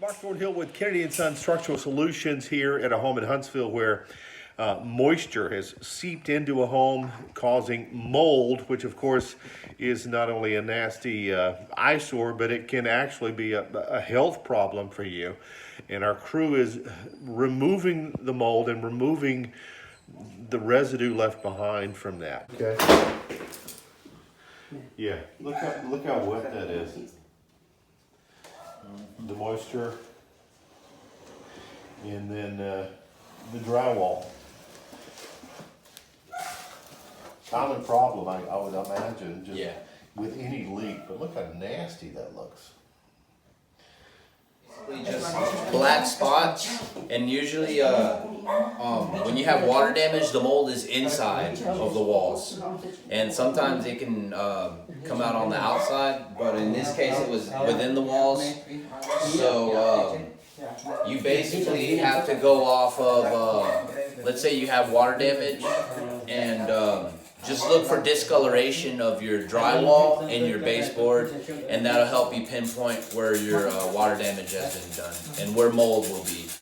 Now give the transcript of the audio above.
Mark Thornhill with Kennedy and Son Structural Solutions here at a home in Huntsville where moisture has seeped into a home, causing mold, which of course is not only a nasty eyesore, but it can actually be a health problem for you. And our crew is removing the mold and removing the residue left behind from that. Okay. Yeah, look how wet that is. The moisture, and then the drywall. Common problem, I would imagine, just with any leak. But look how nasty that looks. Just black spots, and usually when you have water damage, the mold is inside of the walls, and sometimes it can come out on the outside, but in this case it was within the walls. So you basically have to go off of let's say you have water damage, and just look for discoloration of your drywall and your baseboard, and that'll help you pinpoint where your water damage has been done and where mold will be.